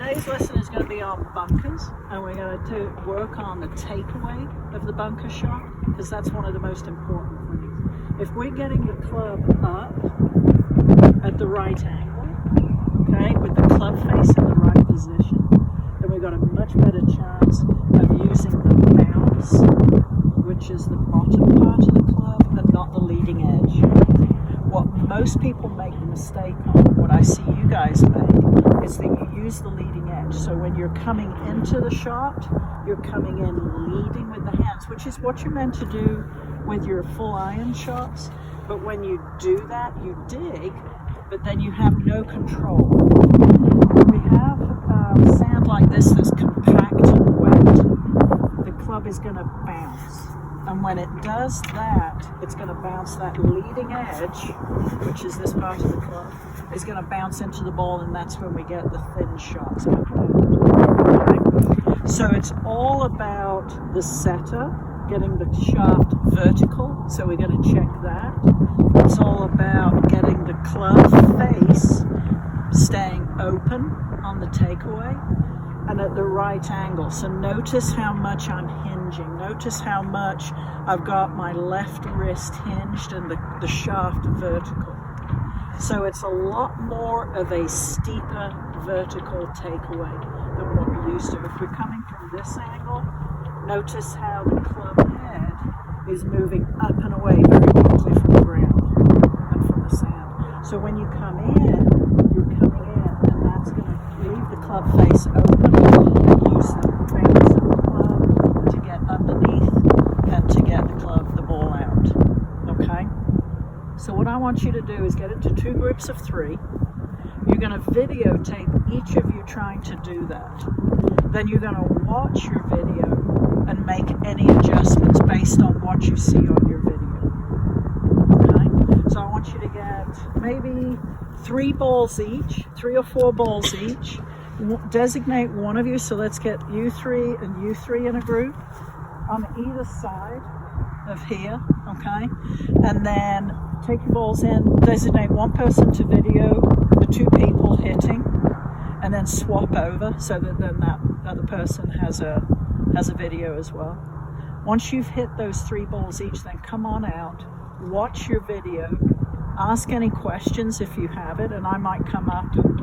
today's lesson is going to be on bunkers, and we're going to work on the takeaway of the bunker shot, because that's one of the most important things. If we're getting the club up at the right angle, okay, with the club face in the right position, then we've got a much better chance of using the bounce, which is the bottom part of the club and not the leading edge. What most people make the mistake on, what I see you guys make, is that you use the leading edge. So when you're coming into the shot, you're coming in leading with the hands, which is what you're meant to do with your full iron shots. But when you do that, you dig, but then you have no control. When we have sand like this that's compact and wet, the club is going to bounce. And when it does that, it's going to bounce that leading edge, which is this part of the club, is going to bounce into the ball, and that's when we get the thin shots coming out. Okay? So it's all about the setter, getting the shaft vertical, so we're going to check that. It's all about getting the club face staying open on the takeaway and at the right angle. So notice how much I'm hinging. Notice how much I've got my left wrist hinged and the shaft vertical. So it's a lot more of a steeper vertical takeaway than what we're used to. If we're coming from this angle, notice how the club head is moving up and away very quickly from the ground and from the sand. So when you come in, you're coming in, and that's going to leave the club face open and use the bounce of the club to get underneath and to get the ball out. Okay? So what I want you to do is get into 2 groups of 3. You're going to videotape each of you trying to do that. Then you're going to watch your video and make any adjustments based on what you see on your video. Okay? So I want you to get maybe 3 balls each, 3 or 4 balls each. Designate one of you, so let's get you 3 and you 3 in a group on either side of here, okay? And then take your balls in, designate one person to video the 2 people hitting, and then swap over so that then that other person has a video as well. Once you've hit those 3 balls each, then come on out, watch your video, ask any questions if you have it, and I might come up and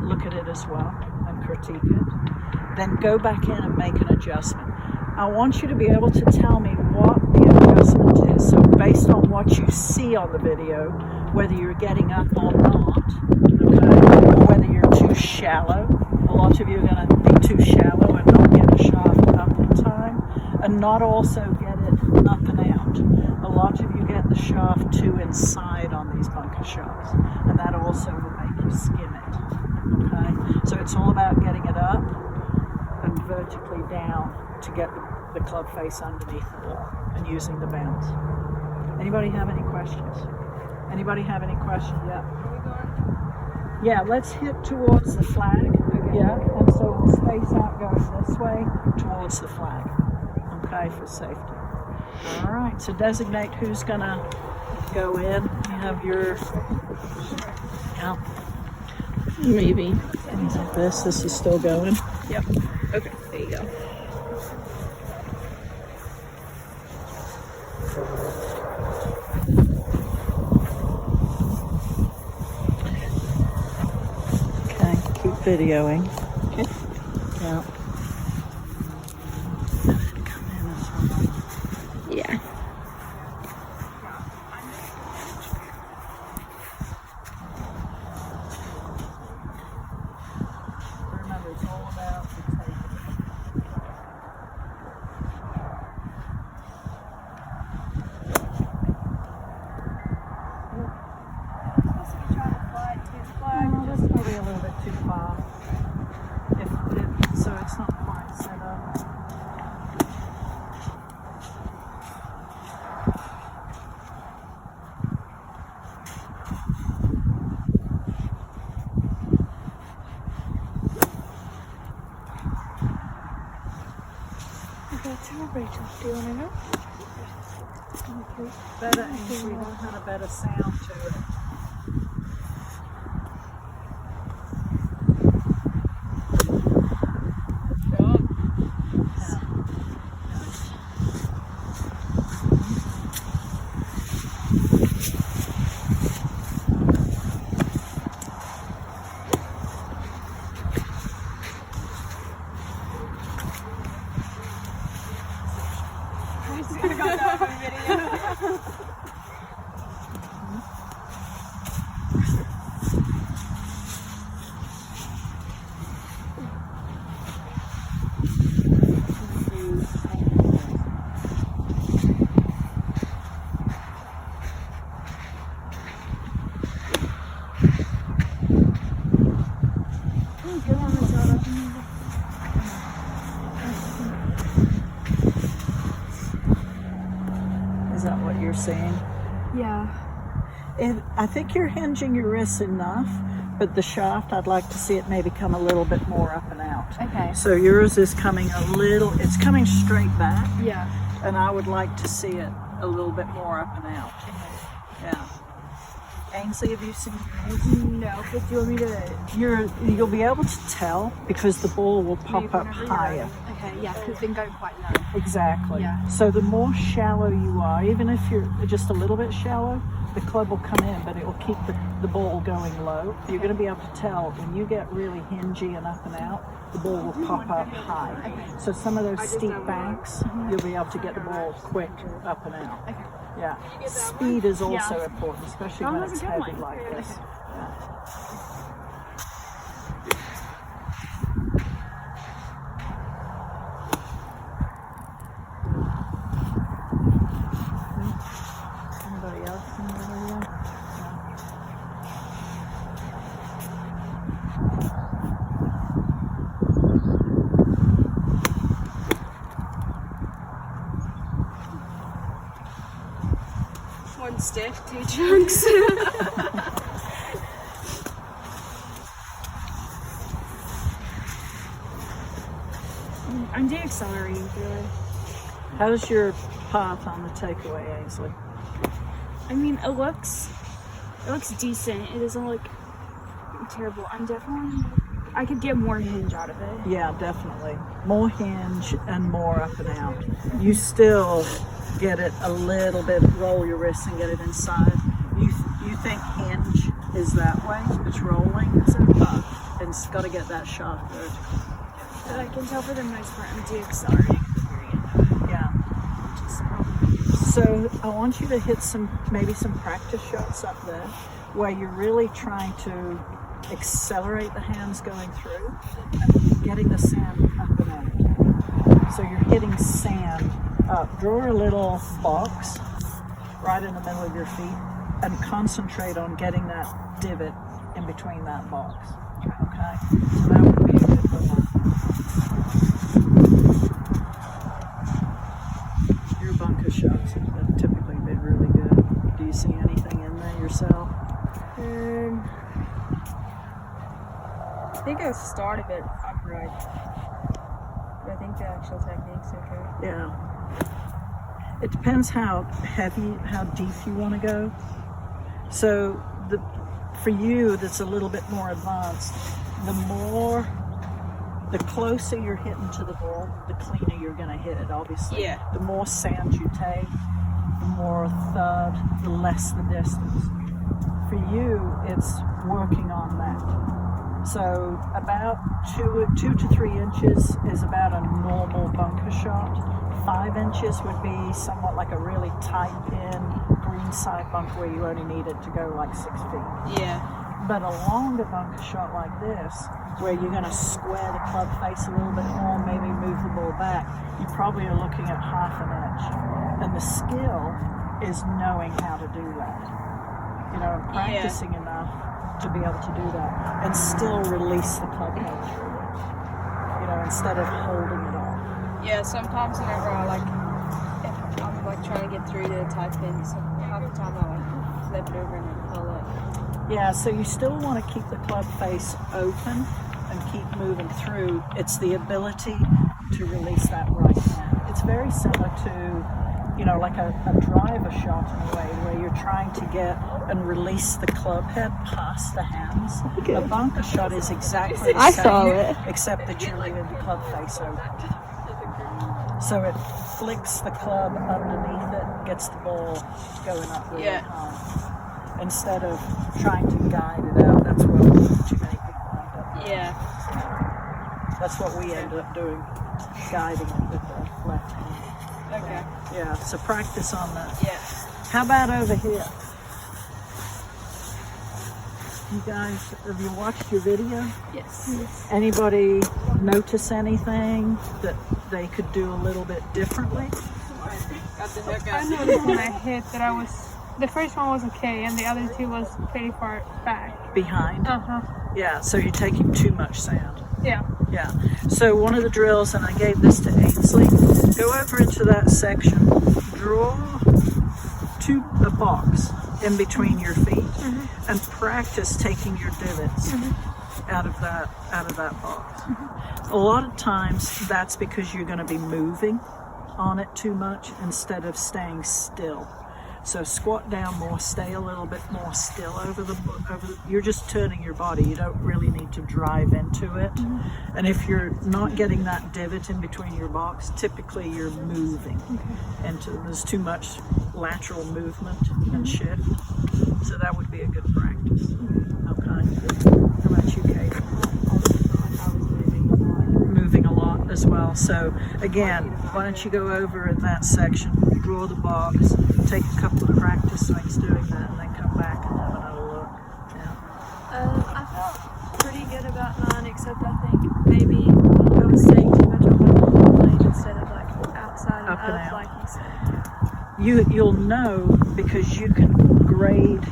look at it as well and critique it. Then go back in and make an adjustment. I want you to be able to tell me what the adjustment is. So based on what you see on the video, whether you're getting up or not, okay, or whether you're too shallow. A lot of you are going to be too shallow and not get the shaft up in time, and not also get it up and out. A lot of you get the shaft too inside on these bunker shots, and that also will make you skim it. Okay, so it's all about getting it up and vertically down to get the club face underneath the ball and using the bounce. Anybody have any questions? Anybody have any questions? Yeah. Yeah, let's hit towards the flag. Yeah, and so we'll space out going this way towards the flag. Okay, for safety. All right, so designate who's gonna go in. You have your, yeah. Maybe. Things like this. This is still going. Yep. Okay, there you go. Okay, keep videoing. Okay. Yeah. Come in as well. Yeah. Remember, it's all about the takeaway. Oh, that's probably a little bit too far. So it's not quite set up. That's how Rachel doing it. Better entry, had a better sound to it. seeing? Yeah. I think you're hinging your wrists enough, but the shaft, I'd like to see it maybe come a little bit more up and out. Okay. So yours is coming it's coming straight back, Yeah. and I would like to see it a little bit more up and out. Yeah. Ainsley, have you seen yours? No, but do you want me to? You'll be able to tell because the ball will pop up higher. Okay, yeah, because it's been going quite low. Exactly. Yeah. So the more shallow you are, even if you're just a little bit shallow, the club will come in, but it will keep the ball going low. You're going to be able to tell when you get really hingy and up and out, the ball will pop up high. So some of those steep banks, you'll be able to get the ball quick up and out. Okay. Yeah. Speed is also important, especially when that's it's a good heavy one. like this. Okay. Yeah. Anybody else in the area? One stick, 2 chunks. I'm de-accelerating through it. How's your path on the takeaway, Ainsley? I mean, it looks decent. It doesn't look terrible. I could get more hinge out of it. Yeah, definitely. More hinge and more up and out. You still get it a little bit, roll your wrists and get it inside. You think hinge is that way? It's rolling? It's up. And it's got to get that shaft vertical. But I can tell for the most part I'm de-accelerating. Yeah. So I want you to hit maybe some practice shots up there where you're really trying to accelerate the hands going through and getting the sand up and out. So you're hitting sand up. Draw a little box right in the middle of your feet and concentrate on getting that divot in between that box. Okay? So that would be a good one. Your bunker shots have typically been really good. Do you see anything in there yourself? I think I started it upright, but I think the actual technique's okay. Yeah. It depends how deep you want to go. So for you, that's a little bit more advanced. The closer you're hitting to the ball, the cleaner you're going to hit it, obviously. Yeah. The more sand you take, the more thud, the less the distance. For you, it's working on that. So about 2 to 3 inches is about a normal bunker shot. 5 inches would be somewhat like a really tight pin, greenside bunker where you only need it to go like 6 feet. Yeah. But a longer bunker shot like this, where you're going to square the club face a little bit more, maybe move the ball back, you probably are looking at half an inch. And the skill is knowing how to do that. You know, and practicing enough to be able to do that and still release the club head through it. You know, instead of holding it off. Yeah, sometimes whenever if I'm trying to get through the tight pin, so half the time I flip it over and then pull it. Yeah, so you still want to keep the club face open and keep moving through. It's the ability to release that right hand. It's very similar to, you know, like a driver shot in a way, where you're trying to get and release the club head past the hands. Okay. A bunker shot is exactly the same, except that you're leaving the club face open. So it flicks the club underneath it, gets the ball going up really high. Instead of trying to guide it out. That's what too many people end up doing. Yeah. That's what we ended up doing, guiding it with the left hand. Okay. Yeah, so practice on that. Yeah. How about over here? You guys, have you watched your video? Yes. Anybody notice anything that they could do a little bit differently? I noticed when I hit that the first one was okay, and the other two was pretty far back. Behind? Yeah, so you're taking too much sand. Yeah. Yeah. So one of the drills, and I gave this to Ainsley, go over into that section, draw 2 a box in between your feet and practice taking your divots out of that box. A lot of times that's because you're going to be moving on it too much instead of staying still. So squat down more, stay a little bit more still over the you're just turning your body. You don't really need to drive into it. And if you're not getting that divot in between your box, typically you're moving into, there's too much lateral movement and shift. So that would be a good practice. Okay. How about you, Kate? Moving a lot as well. So again, why don't you go over in that section, draw the box, take a couple of practice swings doing that, and then come back and have another look. Yeah. I felt pretty good about mine, except I think maybe I was staying too much on my normal lane instead of like outside Up and and out. up, like you said. You'll know because you can grade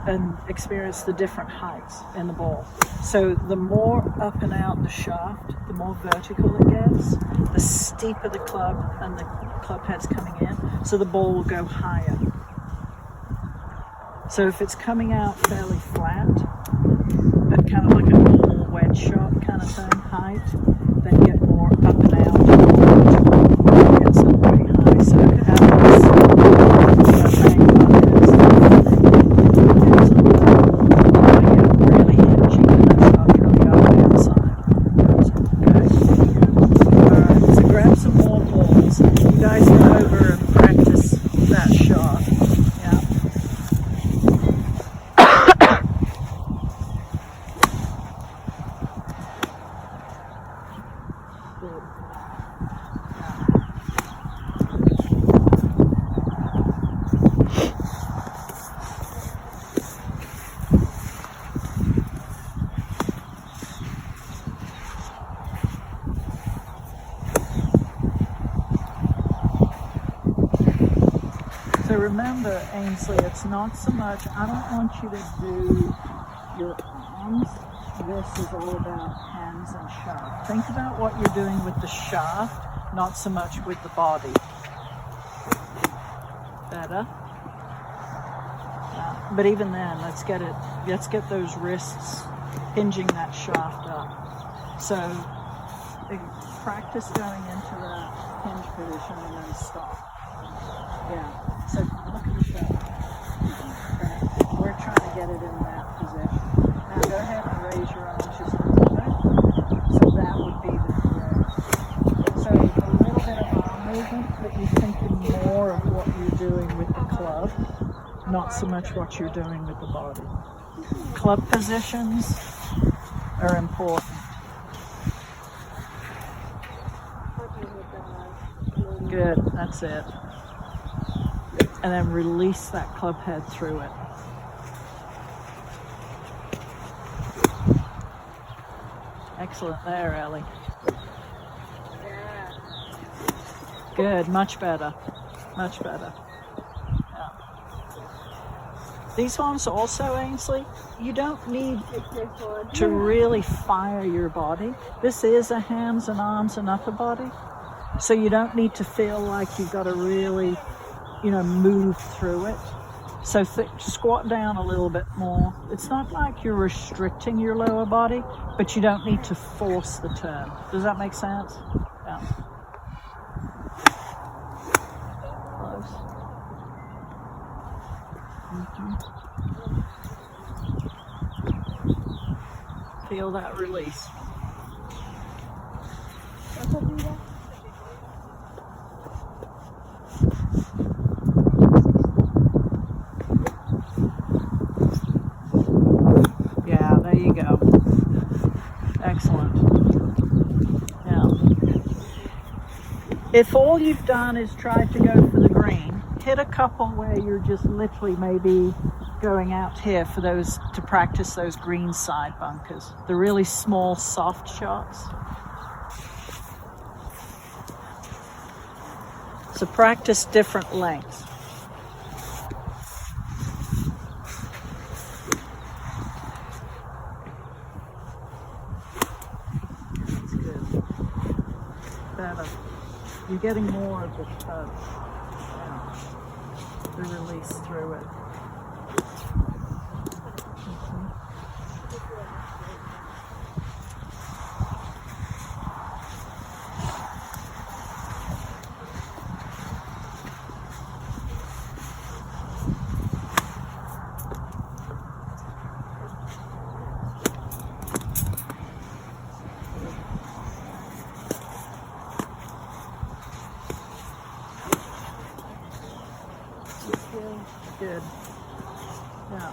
and experience the different heights in the ball. So the more up and out the shaft, the more vertical it gets, the steeper the club and the club head's coming in, so the ball will go higher. So if it's coming out fairly flat, at kind of like a normal wedge shot kind of thing, height, then get more up and out, and get some pretty high. So really hinging and that's not really on the outside. Okay. So grab some more balls. You guys go over and practice that shot. Yeah. Good. So remember, Ainsley, it's not so much, I don't want you to do your arms. This is all about hands and shaft. Think about what you're doing with the shaft, not so much with the body. Better. Yeah. But even then, let's get those wrists hinging that shaft up. So practice going into that hinge position and then stop. Yeah. So look at the shaft. Okay. We're trying to get it in that position. Now go ahead and raise your arms just a little bit. So that would be the thread. So a little bit of arm movement, but you're thinking more of what you're doing with the club, not so much what you're doing with the body. Club positions are important. Good, that's it. And then release that club head through it. Excellent there, Ellie. Good, much better. Much better. Yeah. These ones also, Ainsley, you don't need to really fire your body. This is a hands and arms and upper body. So you don't need to feel like you've got to really, move through it. So squat down a little bit more. It's not like you're restricting your lower body, but you don't need to force the turn. Does that make sense? Yeah. Close. Feel that release. Yeah, there you go. Excellent. Yeah. If all you've done is tried to go for the green, hit a couple where you're just literally maybe going out here for those, to practice those green side bunkers. The really small, soft shots. So practice different lengths. That's good. Better. You're getting more of the touch. Yeah. the release through it. Good. Yeah.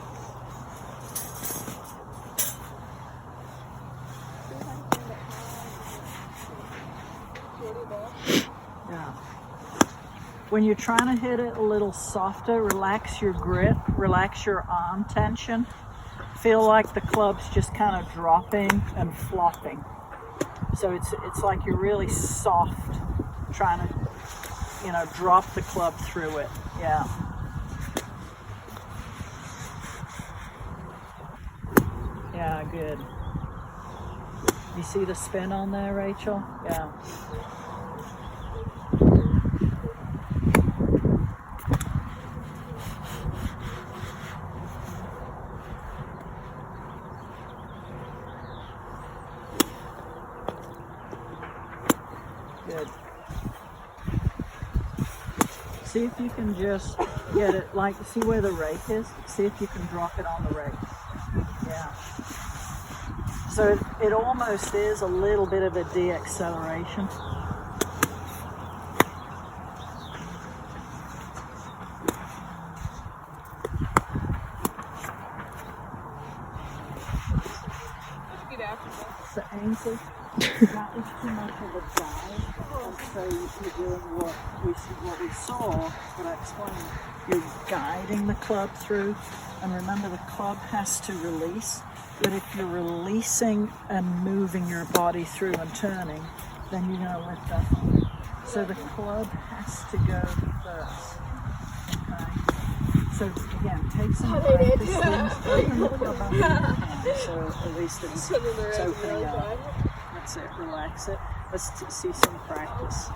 Yeah. When you're trying to hit it a little softer, relax your grip, relax your arm tension. Feel like the club's just kind of dropping and flopping. So it's like you're really soft, trying to, you know, drop the club through it. Yeah. Yeah, good. You see the spin on there, Rachel? Yeah. Good. See if you can just get it, like, see where the rake is? See if you can drop it on the rake. Yeah. So it almost is a little bit of a de-acceleration. So Ainsley, that was too much of a dive. So you're doing what we saw, what I explained. You're guiding the club through, and remember the club has to release. But if you're releasing and moving your body through and turning, then you're going to lift up. So the club has to go first. Okay. So again, take some practice. Open the club up in your hand, so at least it's opening up. That's it. Relax it. Let's see some practice.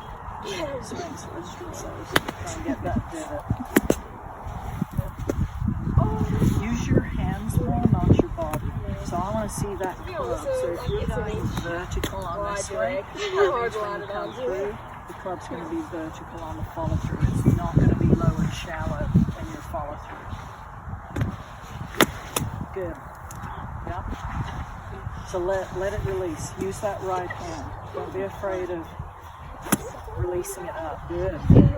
Swings. Let's do so. Try and get that divot. Use your hands more, not your body. So I want to see that club. So if you're going vertical on this way, that means when you come through, the club's going to be vertical on the follow through. It's not going to be low and shallow in your follow through. Good. Yeah. So let it release. Use that right hand. Don't be afraid of releasing it up. Good. Good.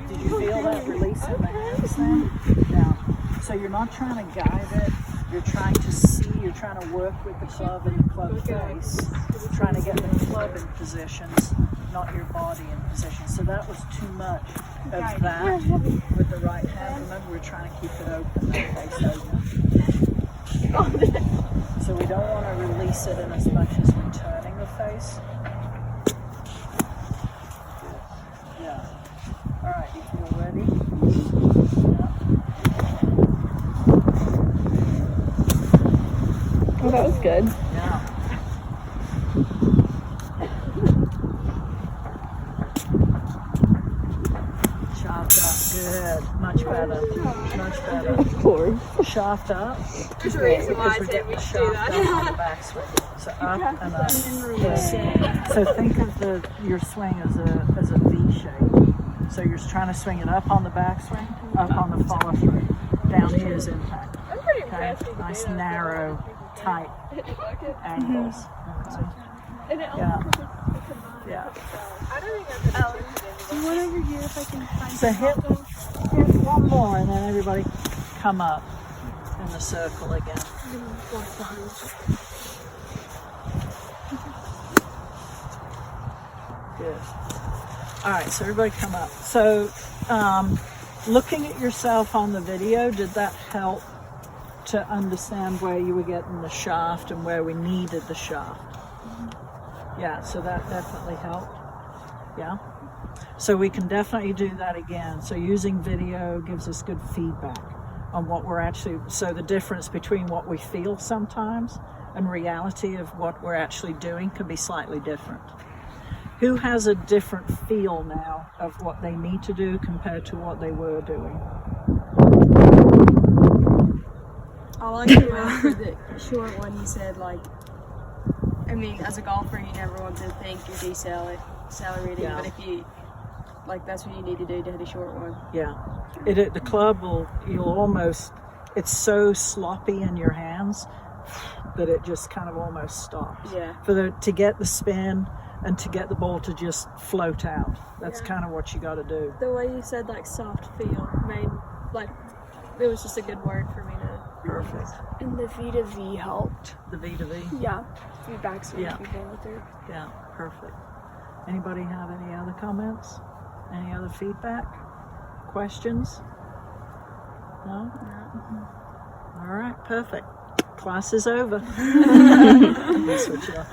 Did you feel that release in the hands then? Yeah. So you're not trying to guide it. You're trying to see. You're trying to work with the club and the club face. Trying to get the club in positions, not your body in position. So that was too much of that with the right hand. Remember, we're trying to keep it open, that face open. So we don't want to release it in as much as we're turning the face. Yeah. All right, you feel ready? Yeah. Oh, that was good. Yeah. Shaft up, good. Much better. Much better. Shaft up. There's a reason why I Because we're said getting we the should do shaft up on the that. backswing. So up and up. Yeah. So think of your swing as a V shape. So you're trying to swing it up on the backswing, up on the follow through. Down here is impact. I'm pretty Okay. impressed. with Nice the data. narrow, tight angles. Okay. And it Yeah. also Yeah. I don't think I've been Do one over here if I can find So hit one more and then everybody come up in the circle again. Good. All right, so everybody come up. So looking at yourself on the video, did that help to understand where you were getting the shaft and where we needed the shaft? Yeah, so that definitely helped. Yeah. So we can definitely do that again. So using video gives us good feedback on what we're actually, so the difference between what we feel sometimes and reality of what we're actually doing can be slightly different. Who has a different feel now of what they need to do compared to what they were doing? I like the one for the short one. You said, like, I mean, as a golfer, you never want to think you're decelerating, Yeah. but if you, like, that's what you need to do to hit a short one. Yeah, the club you'll almost, it's so sloppy in your hands that it just kind of almost stops. Yeah. To get the spin and to get the ball to just float out. That's Yeah. kind of what you got to do. The way you said, like, soft feel made, like, it was just a good word for me to. Perfect. And the V to V helped. The V to V. Yeah. Feedback so Yeah. people with her. Yeah, perfect. Anybody have any other comments? Any other feedback? Questions? No? All right, perfect. Class is over. Switch it off.